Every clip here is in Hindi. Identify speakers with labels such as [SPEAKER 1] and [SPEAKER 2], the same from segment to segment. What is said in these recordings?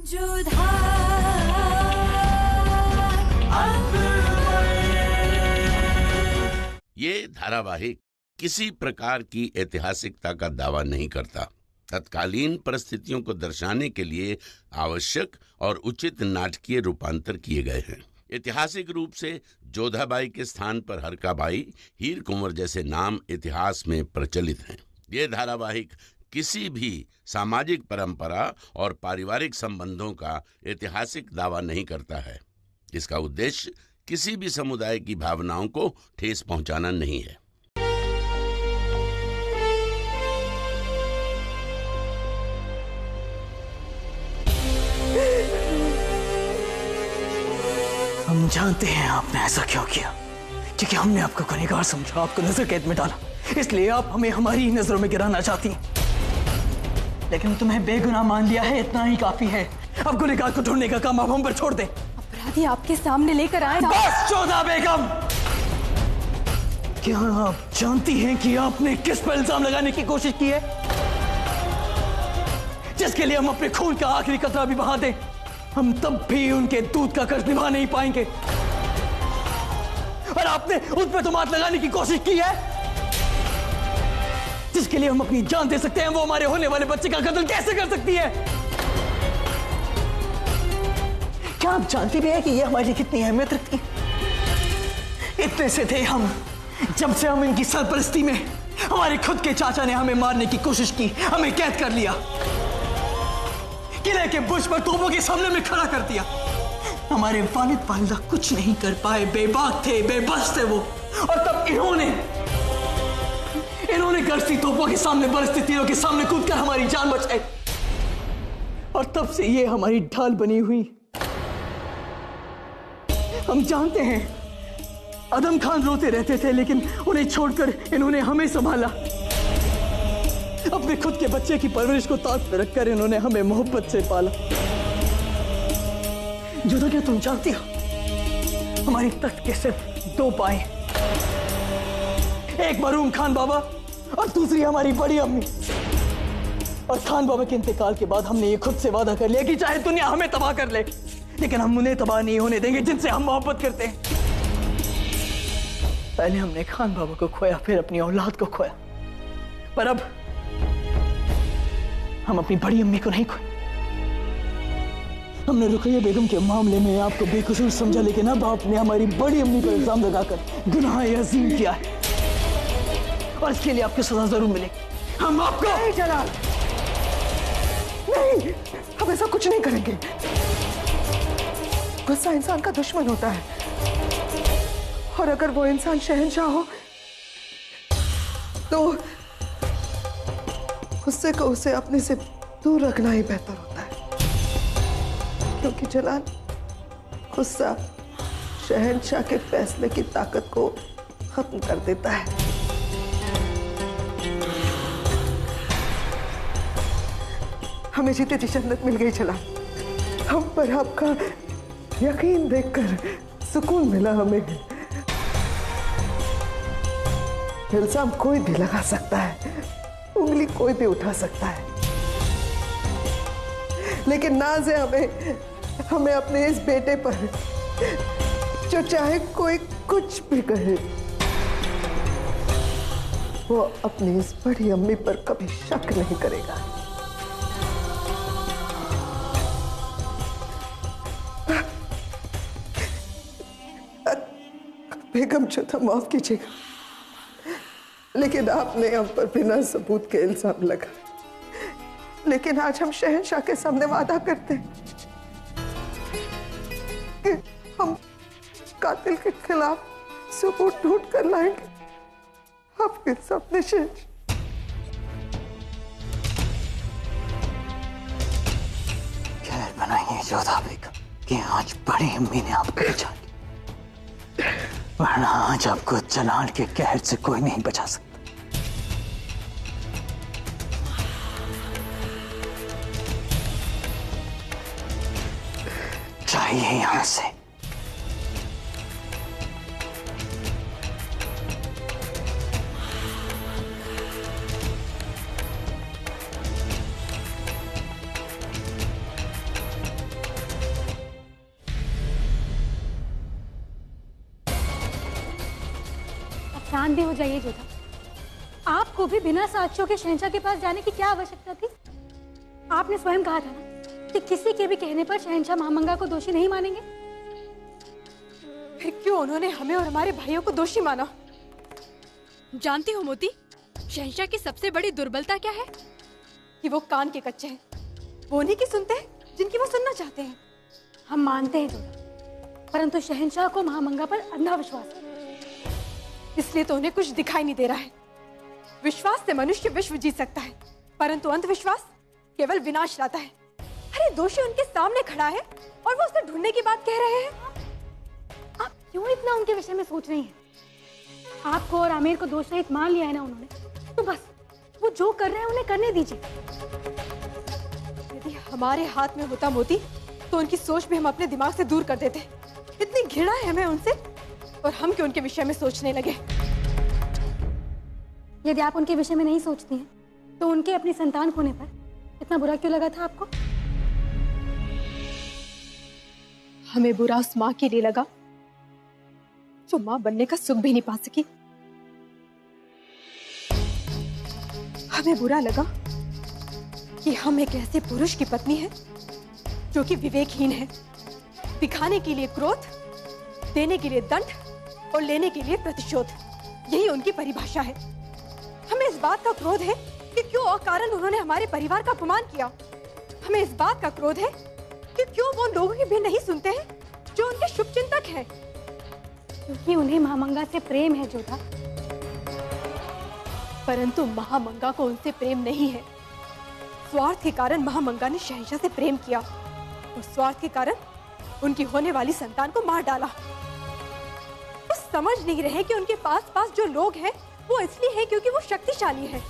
[SPEAKER 1] ये धारावाहिक किसी प्रकार की ऐतिहासिकता का दावा नहीं करता। तत्कालीन परिस्थितियों को दर्शाने के लिए आवश्यक और उचित नाटकीय रूपांतर किए गए हैं। ऐतिहासिक रूप से जोधाबाई के स्थान पर हरकाबाई, हीर कुंवर जैसे नाम इतिहास में प्रचलित हैं। ये धारावाहिक किसी भी सामाजिक परंपरा और पारिवारिक संबंधों का ऐतिहासिक दावा नहीं करता है। इसका उद्देश्य किसी भी समुदाय की भावनाओं को ठेस पहुंचाना नहीं है।
[SPEAKER 2] हम जानते हैं आपने ऐसा क्यों किया, क्योंकि हमने आपको गुनहगार समझा, आपको नजर कैद में डाला, इसलिए आप हमें हमारी नजरों में गिराना चाहती हैं। लेकिन तुम्हें बेगुनाह मान लिया है, इतना ही काफी है। अब गुनहगार को ढूंढने का काम आप हम पर छोड़ दें।
[SPEAKER 3] अपराधी आपके सामने लेकर आए।
[SPEAKER 2] बस जोधा बेगम, क्या आप जानती हैं कि आपने किस पर इल्जाम लगाने की कोशिश की है, जिसके लिए हम अपने खून का आखिरी कतरा भी बहा दें, हम तब भी उनके दूध का कर्ज निभा नहीं पाएंगे। और आपने उस पर तुमात लगाने की कोशिश की है, जिसके लिए हम अपनी जान दे सकते हैं, वो हमारे होने वाले बच्चे का कत्ल कैसे कर सकती है? क्या आप जानती भी है कि ये हमारे लिए कितनी अहमियत रखती? इतने से थे हम जब से हम इनकी सरपरस्ती में हमारे खुद के चाचा ने हमें मारने की कोशिश की, हमें कैद कर लिया, किले के बुर्ज पर तोपों के सामने में खड़ा कर दिया। हमारे वालिद वालिदा कुछ नहीं कर पाए, बेबाक थे, बेबस थे वो। और तब इन्होंने गरजती तोपों के सामने, बरसती तीरों के सामने कूदकर हमारी जान बचाई। और तब से ये हमारी ढाल बनी हुई। हम जानते हैं आदम खान रोते रहते थे, लेकिन उन्हें छोड़कर इन्होंने हमें संभाला। अपने खुद के बच्चे की परवरिश को ताक पर रखकर इन्होंने हमें मोहब्बत से पाला। जोधा, क्या तुम जानती हो हमारी तख्त के सिर्फ दो पाए, एक मरहूम खान बाबा और दूसरी हमारी बड़ी अम्मी। और खान बाबा के इंतकाल के बाद हमने ये खुद से वादा कर लिया कि चाहे दुनिया हमें तबाह कर ले, लेकिन हम उन्हें तबाह नहीं होने देंगे जिनसे हम मोहब्बत करते हैं। पहले हमने खान बाबा को खोया, फिर अपनी औलाद को खोया, पर अब हम अपनी बड़ी अम्मी को नहीं खोए। हमने रुकैया बेगम के मामले में आपको बेकसूर समझा, लेकिन अब आपने हमारी बड़ी अम्मी पर इल्जाम लगाकर गुनाह अजीम किया है, और इसके लिए आपको सजा जरूर मिलेगी। हम आपको
[SPEAKER 4] नहीं जलाल, नहीं, हम ऐसा कुछ नहीं करेंगे। गुस्सा इंसान का दुश्मन होता है, और अगर वो इंसान शहंशाह हो तो गुस्से को उसे अपने से दूर रखना ही बेहतर होता है, क्योंकि जलाल, गुस्सा शहंशाह के फैसले की ताकत को खत्म कर देता है। हमें जीते जी जन्नत मिल गई जलाल, हम पर आपका यकीन देखकर सुकून मिला हमें। इल्जाम कोई भी लगा सकता है, उंगली कोई भी उठा सकता है, लेकिन नाज है हमें अपने इस बेटे पर, जो चाहे कोई कुछ भी कहे, वो अपनी इस बड़ी अम्मी पर कभी शक नहीं करेगा। बेगम जोधा, माफ कीजिएगा, लेकिन आपने हम पर बिना सबूत के इल्जाम लगा। लेकिन आज हम शहंशाह के सामने वादा करते हैं कि हम कातिल के खिलाफ सबूत ढूंढ कर लाएंगे। आपके सामने शहंशाह।
[SPEAKER 2] खैर बनाइए जोधा बेगम कि आज बड़ी अम्मी ने आपको बचा लिया, वरना आज आपको जलाल के कहर से कोई नहीं बचा सकता। चाहिए यहां से।
[SPEAKER 3] शांत भी हो जाइए जोधा। आपको भी बिना साक्ष्यों के शहंशाह के पास जाने की क्या आवश्यकता थी? आपने स्वयं कहा था ना कि किसी के भी कहने पर शहंशाह महामंगा को दोषी नहीं मानेंगे।
[SPEAKER 5] फिर क्यों उन्होंने हमें और हमारे भाइयों को दोषी माना?
[SPEAKER 6] जानती हो मोती, शहंशाह की सबसे बड़ी दुर्बलता क्या है?
[SPEAKER 5] कि वो कान के कच्चे हैं। वो नहीं की सुनते हैं जिनकी वो सुनना चाहते हैं।
[SPEAKER 3] हम मानते हैं जोधा, परंतु शहंशाह को महामंगा पर अंधा विश्वास है।
[SPEAKER 5] इसलिए तो उन्हें कुछ दिखाई नहीं दे रहा है। विश्वास से मनुष्य विश्व जीत सकता है, परंतु अंधविश्वास केवल विनाश लाता है। अरे दोषी उनके सामने खड़ा है और वो उसे ढूंढने की बात कह रहे हैं।
[SPEAKER 3] आप क्यों इतना उनके विषय में सोच रही हैं? आपको और आमिर को दोष रहित मान लिया है ना उन्होंने, तो बस वो जो कर रहे हैं उन्हें करने दीजिए।
[SPEAKER 5] यदि हमारे हाथ में होता मोती तो उनकी सोच भी हम अपने दिमाग से दूर कर देते। इतनी घृणा है हमें उनसे, और हम क्यों उनके विषय में सोचने लगे?
[SPEAKER 3] यदि आप उनके विषय में नहीं सोचती हैं, तो उनके अपनी संतान खोने पर इतना बुरा क्यों लगा था आपको?
[SPEAKER 5] हमें बुरा उस माँ के लिए लगा जो माँ बनने का सुख भी नहीं पा सकी। हमें बुरा लगा कि हम एक ऐसे पुरुष की पत्नी है जो कि विवेकहीन है, दिखाने के लिए क्रोध, देने के लिए दंड और लेने के लिए प्रतिशोध, यही उनकी परिभाषा है। हमें इस बात का क्रोध है कि क्यों अकारण उन्होंने हमारे परिवार का अपमान किया। हमें इस बात का क्रोध है कि क्यों वो लोगों की भी नहीं सुनते हैं जो उनके शुभचिंतक हैं।
[SPEAKER 3] क्योंकि उन्हें महामंगा से प्रेम है जोधा।
[SPEAKER 5] परंतु महामंगा को उनसे प्रेम नहीं है। स्वार्थ के कारण महामंगा ने शहंशाह से प्रेम किया और स्वार्थ के कारण उनकी होने वाली संतान को मार डाला। वो समझ नहीं रहे कि उनके पास जो लोग हैं वो इसलिए है क्योंकि वो शक्तिशाली है।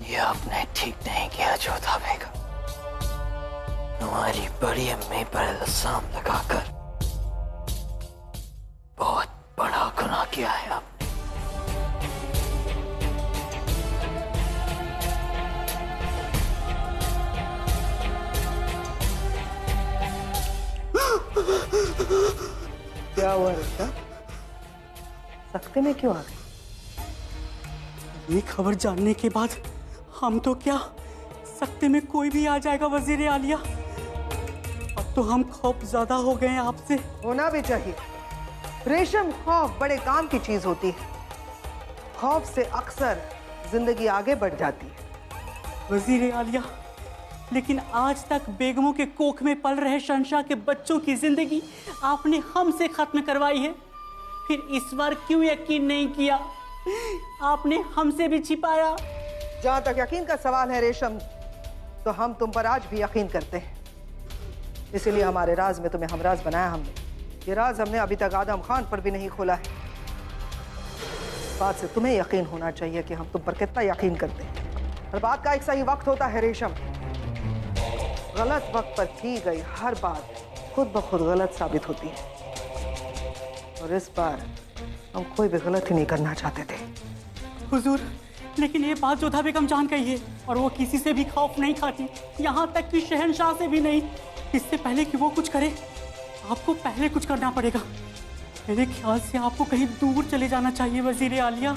[SPEAKER 2] ये आपने ठीक नहीं किया जोधा बेगम। हमारी बड़ी अम्मी पर इल्जाम लगाकर बहुत बड़ा गुनाह किया है आपने।
[SPEAKER 4] क्या हुआ रिश्ता? सख्ते में क्यों आ गई?
[SPEAKER 7] ये खबर जानने के बाद हम तो क्या, सख्ते में कोई भी आ जाएगा वजीर आलिया। अब तो हम खौफ ज्यादा हो गए हैं आपसे।
[SPEAKER 4] होना भी चाहिए। रेशम, खौफ बड़े काम की चीज होती है। खौफ से अक्सर जिंदगी आगे बढ़ जाती है।
[SPEAKER 7] वजीर आलिया, लेकिन आज तक बेगमों के कोख में पल रहे शहंशाह के बच्चों की जिंदगी आपने हमसे खत्म करवाई है। फिर इस बार क्यों यकीन नहीं किया? आपने हमसे भी छिपाया।
[SPEAKER 4] जहां तक यकीन का सवाल है रेशम, तो हम तुम पर आज भी यकीन करते हैं। इसीलिए हमारे राज में तुम्हें हमराज बनाया हमने। ये राज हमने अभी तक आदम खान पर भी नहीं खोला है। बात से तुम्हें यकीन होना चाहिए कि हम तुम पर कितना यकीन करते हैं। हर बात का एक सही वक्त होता है रेशम। गलत वक्त पर की गई हर बात खुद ब खुद गलत साबित होती है, और इस बार हम कोई भी गलती नहीं करना चाहते थे।
[SPEAKER 7] हुजूर, लेकिन ये बात जोधा बेगम जान गई है और वो किसी से भी खौफ नहीं खाती, यहाँ तक कि शहंशाह से भी नहीं। इससे पहले कि वो कुछ करे, आपको पहले कुछ करना पड़ेगा। मेरे ख्याल से आपको कहीं दूर चले जाना चाहिए वजीर आलिया।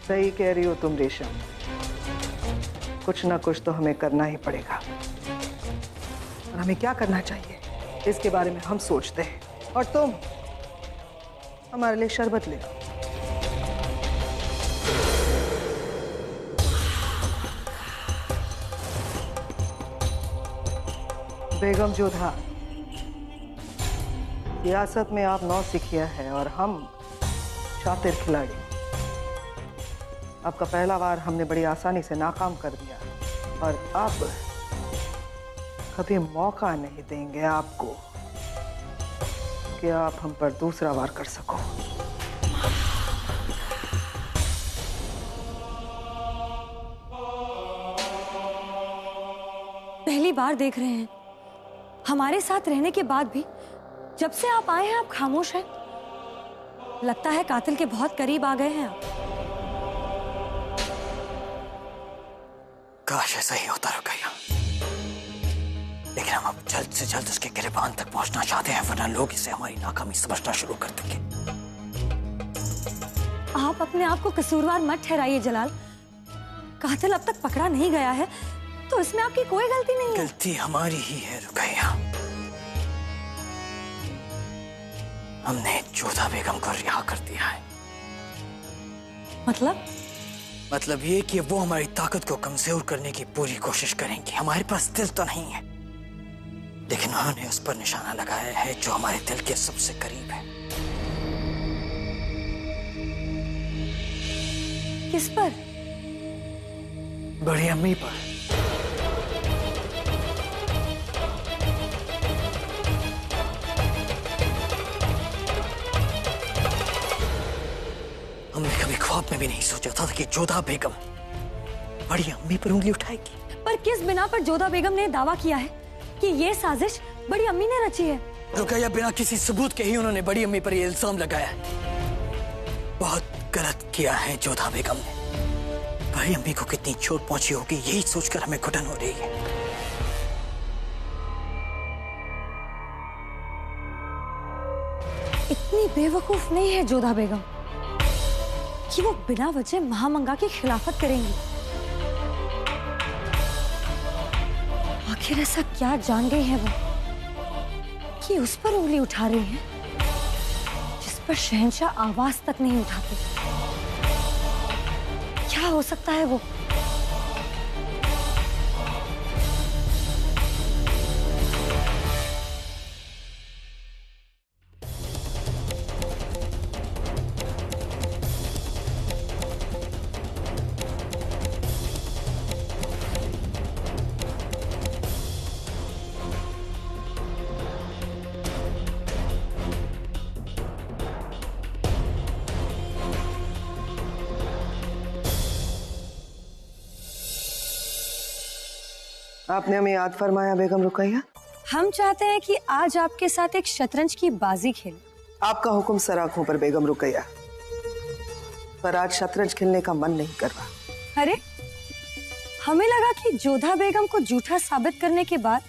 [SPEAKER 4] सही कह रही हो तुम रेशम, कुछ ना कुछ तो हमें करना ही पड़ेगा। और हमें क्या करना चाहिए इसके बारे में हम सोचते हैं, और तुम हमारे लिए शरबत ले लो। बेगम जोधा, सियासत में आप नौसिखिया है और हम शातिर खिलाड़ी। आपका पहला वार हमने बड़ी आसानी से नाकाम कर दिया, और अब कभी मौका नहीं देंगे आपको कि आप हम पर दूसरा वार कर सको।
[SPEAKER 8] पहली बार देख रहे हैं, हमारे साथ रहने के बाद भी जब से आप आए हैं आप खामोश हैं। लगता है कातिल के बहुत करीब आ गए हैं आप।
[SPEAKER 2] काश ऐसा ही होता रुकैया, लेकिन हम अब जल्द से जल्द उसके गिरबान तक पहुंचना चाहते हैं, वरना लोग इसे हमारी नाकामी समझना शुरू कर देंगे।
[SPEAKER 8] आप अपने आप को कसूरवार मत ठहराइए जलाल। कातिल अब तक पकड़ा नहीं गया है तो इसमें आपकी कोई गलती नहीं है।
[SPEAKER 2] गलती हमारी ही है रुकैया। हमने जोधा बेगम को रिहा कर दिया है। मतलब ये कि वो हमारी ताकत को कमजोर करने की पूरी कोशिश करेंगे। हमारे पास दिल तो नहीं है, लेकिन उन्होंने उस पर निशाना लगाया है जो हमारे दिल के सबसे करीब है।
[SPEAKER 8] किस पर?
[SPEAKER 2] बड़ी अम्मी पर। हमने कभी ख्वाब में भी नहीं सोचा था कि जोधा बेगम बड़ी अम्मी पर उंगली उठाएगी।
[SPEAKER 8] पर किस बिना पर जोधा बेगम ने दावा किया है कि ये साजिश बड़ी अम्मी ने रची है?
[SPEAKER 2] रुकैया, बिना किसी सबूत के ही उन्होंने बड़ी अम्मी पर ये इल्जाम लगाया है। बहुत गलत किया है जोधा बेगम ने। बड़ी अम्मी को कितनी चोट पहुंची होगी यही सोचकर हमें घुटन हो रही है।
[SPEAKER 8] इतनी बेवकूफ नहीं है जोधा बेगम कि वो बिना वजह महामंगा की खिलाफत करेंगी। आखिर ऐसा क्या जान गई है वो कि उस पर उंगली उठा रही है जिस पर शहंशाह आवाज तक नहीं उठाते? क्या हो सकता है वो?
[SPEAKER 4] आपने हमें याद फरमाया बेगम रुकैया।
[SPEAKER 8] हम चाहते हैं कि आज आपके साथ एक शतरंज की बाजी खेलें।
[SPEAKER 4] आपका हुक्म सर आंखों पर बेगम रुकैया, पर आज शतरंज खेलने का मन नहीं कर रहा।
[SPEAKER 8] अरे, हमें लगा कि जोधा बेगम को झूठा साबित करने के बाद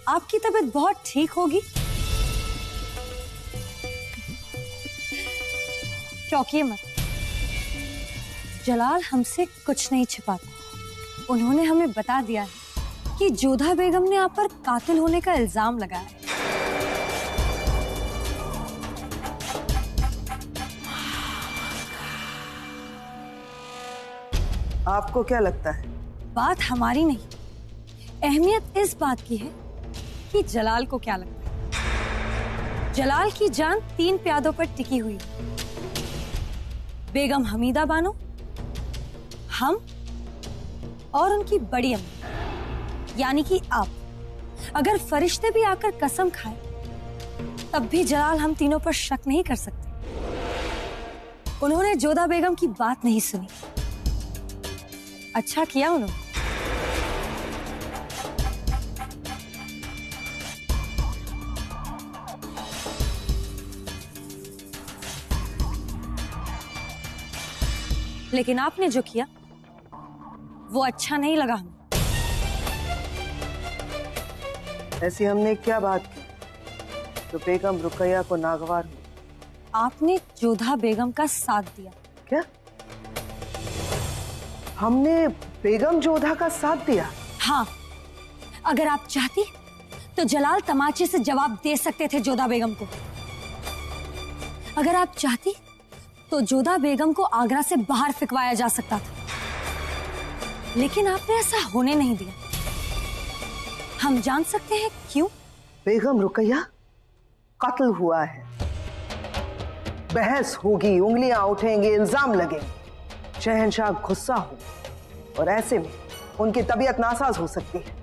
[SPEAKER 8] आपकी तबीयत बहुत ठीक होगी। चौंकिए मत, जलाल हमसे कुछ नहीं छिपाता। उन्होंने हमें बता दिया है कि जोधा बेगम ने आप पर कातिल होने का इल्जाम लगाया है।
[SPEAKER 4] आपको क्या लगता है?
[SPEAKER 8] बात हमारी नहीं, अहमियत इस बात की है कि जलाल को क्या लगता है। जलाल की जान 3 प्यादों पर टिकी हुई है। बेगम हमीदा बानो, हम और उनकी बड़ी अम्मी यानी कि आप। अगर फरिश्ते भी आकर कसम खाए तब भी जलाल हम तीनों पर शक नहीं कर सकते। उन्होंने जोधा बेगम की बात नहीं सुनी। अच्छा किया उन्होंने। लेकिन आपने जो किया वो अच्छा नहीं लगा हमें।
[SPEAKER 4] ऐसी हमने क्या बात की तो बेगम रुकैया को नागवार हुई?
[SPEAKER 8] आपने जोधा बेगम का साथ दिया।
[SPEAKER 4] क्या हमने बेगम जोधा का साथ दिया?
[SPEAKER 8] हाँ, अगर आप चाहती तो जलाल तमाचे से जवाब दे सकते थे जोधा बेगम को। अगर आप चाहती तो जोधा बेगम को आगरा से बाहर फेंकवाया जा सकता था, लेकिन आपने ऐसा होने नहीं दिया। हम जान सकते हैं क्यों?
[SPEAKER 4] बेगम रुकैया, कत्ल हुआ है, बहस होगी, उंगलियां उठेंगी, इल्जाम लगेंगे, शहंशाह गुस्सा हो और ऐसे में उनकी तबीयत नासाज हो सकती है।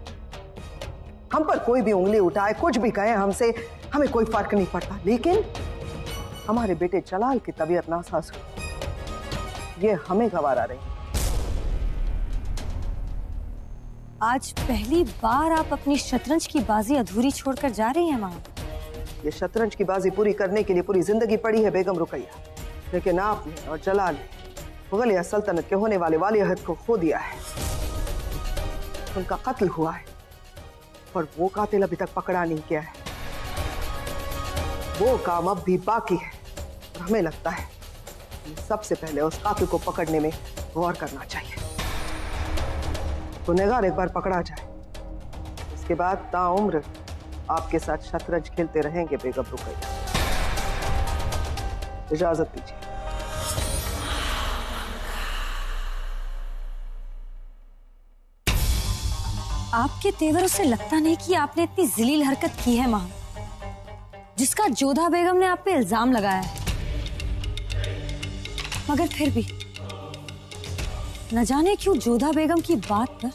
[SPEAKER 4] हम पर कोई भी उंगली उठाए, कुछ भी कहे हमसे, हमें कोई फर्क नहीं पड़ता, लेकिन हमारे बेटे जलाल की तबीयत नासाज हो, ये हमें गवारा रही।
[SPEAKER 8] आज पहली बार आप अपनी शतरंज की बाजी अधूरी छोड़कर जा रही हैं मां।
[SPEAKER 4] ये शतरंज की बाजी पूरी करने के लिए पूरी जिंदगी पड़ी है बेगम रुकैया, लेकिन आपने और जलाल ने मुगलिया सल्तनत के होने वाले वालियत को खो दिया है। उनका कत्ल हुआ है और वो कातिल अभी तक पकड़ा नहीं गया है। वो काम अब भी बाकी है और हमें लगता है कि सबसे पहले उस कातिल को पकड़ने में गौर करना चाहिए। गुनहगार एक बार पकड़ा जाए, इसके बाद ताउम्र आपके साथ शतरंज खेलते रहेंगे बेगम रुकैया। इजाजत दीजिए।
[SPEAKER 8] आपके तेवरों से लगता नहीं कि आपने इतनी जलील हरकत की है मां, जिसका जोधा बेगम ने आप पे इल्जाम लगाया है। मगर फिर भी न जाने क्यों जोधा बेगम की बात पर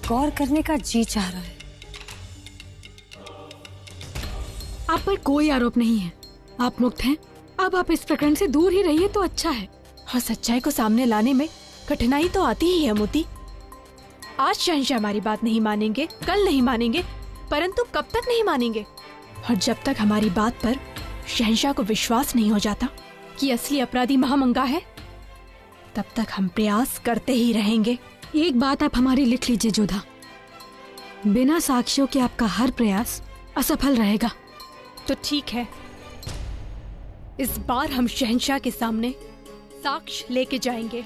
[SPEAKER 8] गौर करने का जी चाह रहा है।
[SPEAKER 6] आप पर कोई आरोप नहीं है, आप मुक्त हैं। अब आप इस प्रकरण से दूर ही रहिए तो अच्छा है। और सच्चाई को सामने लाने में कठिनाई तो आती ही है मोती। आज शहंशाह हमारी बात नहीं मानेंगे, कल नहीं मानेंगे, परंतु कब तक नहीं मानेंगे? और जब तक हमारी बात पर शहंशाह को विश्वास नहीं हो जाता कि असली अपराधी महामंगा है, तब तक हम प्रयास करते ही रहेंगे।
[SPEAKER 3] एक बात आप हमारी लिख लीजिए जोधा, बिना साक्ष्यों के आपका हर प्रयास असफल रहेगा।
[SPEAKER 6] तो ठीक है, इस बार हम शहंशाह के सामने साक्ष्य लेके जाएंगे।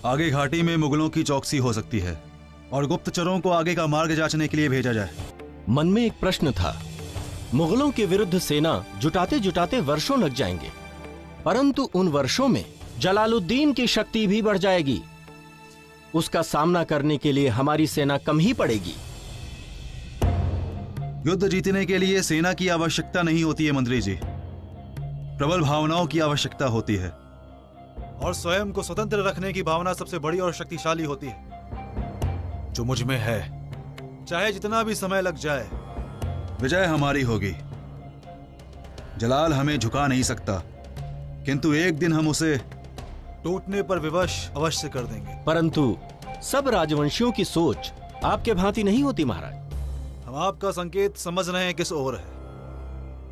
[SPEAKER 9] आगे घाटी में मुगलों की चौकसी हो सकती है और गुप्तचरों को आगे का मार्ग जांचने के लिए भेजा जाए।
[SPEAKER 10] मन में एक प्रश्न था, मुगलों के विरुद्ध सेना जुटाते जुटाते वर्षों लग जाएंगे, परंतु उन वर्षों में जलालुद्दीन की शक्ति भी बढ़ जाएगी। उसका सामना करने के लिए हमारी सेना कम ही पड़ेगी।
[SPEAKER 9] युद्ध जीतने के लिए सेना की आवश्यकता नहीं होती है मंत्री जी, प्रबल भावनाओं की आवश्यकता होती है। और स्वयं को स्वतंत्र रखने की भावना सबसे बड़ी और शक्तिशाली होती है, जो मुझ में है। चाहे जितना भी समय लग जाए, विजय हमारी होगी। जलाल हमें झुका नहीं सकता, किंतु एक दिन हम उसे टूटने पर विवश अवश्य कर देंगे।
[SPEAKER 10] परंतु सब राजवंशियों की सोच आपके भांति नहीं होती महाराज।
[SPEAKER 9] हम आपका संकेत समझ रहे हैं किस ओर है।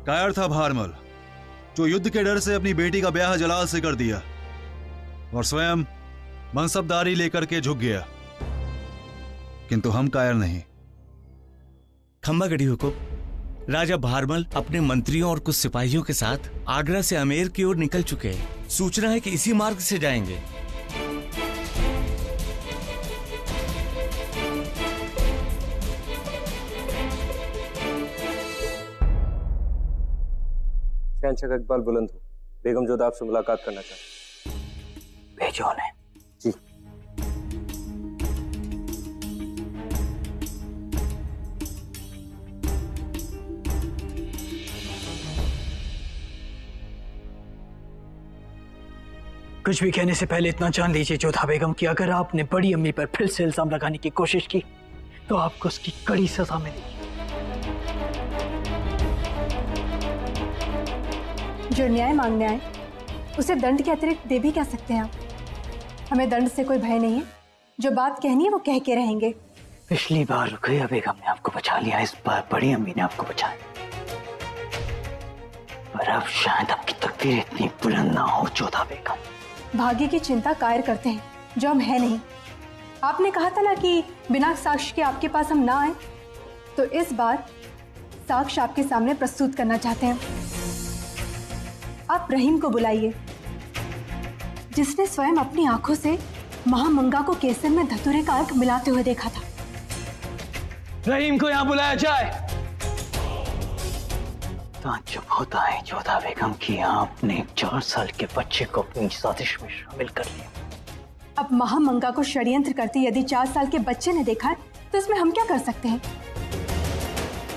[SPEAKER 9] कायर था भारमल, जो युद्ध के डर से अपनी बेटी का ब्याह जलाल से कर दिया और स्वयं मनसबदारी लेकर के झुक गया, किंतु हम कायर नहीं।
[SPEAKER 11] खम्बागढ़ी हुकुम, राजा भारमल अपने मंत्रियों और कुछ सिपाहियों के साथ आगरा से आमेर की ओर निकल चुके हैं। सूचना है कि इसी मार्ग से जाएंगे।
[SPEAKER 12] शहंशाह का इकबाल बुलंद हो, बेगम जोधा आपसे मुलाकात करना चाहते हैं।
[SPEAKER 2] भेजो उन्हें।
[SPEAKER 12] जी।
[SPEAKER 2] कुछ भी कहने से पहले इतना जान लीजिए जोधा बेगम कि अगर आपने बड़ी अम्मी पर फिर से इल्जाम लगाने की कोशिश की तो आपको उसकी कड़ी सजा मिलेगी।
[SPEAKER 5] जो न्याय मांगने आए उसे दंड के अतिरिक्त दे भी क्या सकते हैं आप? हमें दंड से कोई भय नहीं है, जो बात कहनी है वो कह के रहेंगे।
[SPEAKER 2] पिछली बार रुकैया बेगम ने आपको बचा लिया, इस बार बड़ी अम्मी ने आपको बचाया, पर अब शायद आपकी तकदीर इतनी बुलंद ना हो जोधा बेगम।
[SPEAKER 5] भाग्य की चिंता कायर करते हैं जो हम है नहीं। आपने कहा था ना कि बिना साक्ष्य के आपके पास हम ना आए, तो इस बार साक्ष्य आपके सामने प्रस्तुत करना चाहते हैं। आप रहीम को बुलाइए, जिसने स्वयं अपनी आंखों से महामंगा को केसर में धतूरे का अर्क मिलाते हुए देखा था।
[SPEAKER 2] रहीम को यहाँ बुलाया जाए। चुप होता है जोधा बेगम कि आपने 4 साल के बच्चे को अपनी साजिश में शामिल कर लिया।
[SPEAKER 5] अब महामंगा को षड्यंत्र करते यदि 4 साल के बच्चे ने देखा है तो इसमें हम क्या कर सकते हैं?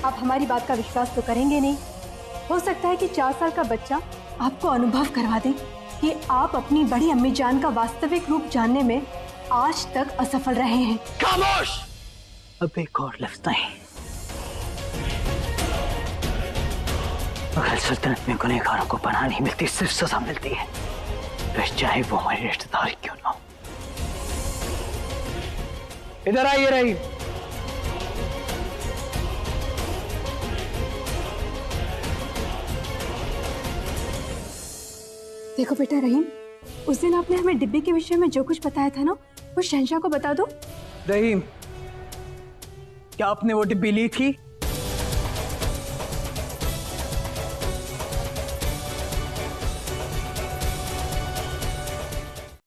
[SPEAKER 5] आप हमारी बात का विश्वास तो करेंगे नहीं। हो सकता है कि 4 साल का बच्चा आपको अनुभव करवा दे कि आप अपनी बड़ी अम्मी जान का वास्तविक रूप जानने में आज तक असफल रहे हैं।
[SPEAKER 2] खामोश! अब एक और लफ्ज नहीं। अगर सल्तनत में गुनहगारों को पनाह नहीं मिलती, सिर्फ सजा मिलती है, फिर चाहे वो हमारे रिश्तेदार क्यों ना हो। इधर आइए रहीम।
[SPEAKER 5] देखो बेटा रहीम, उस दिन आपने हमें डिब्बे के विषय में जो कुछ बताया था ना, वो शहंशाह को बता दो।
[SPEAKER 2] रहीम, क्या आपने वो डिब्बी ली थी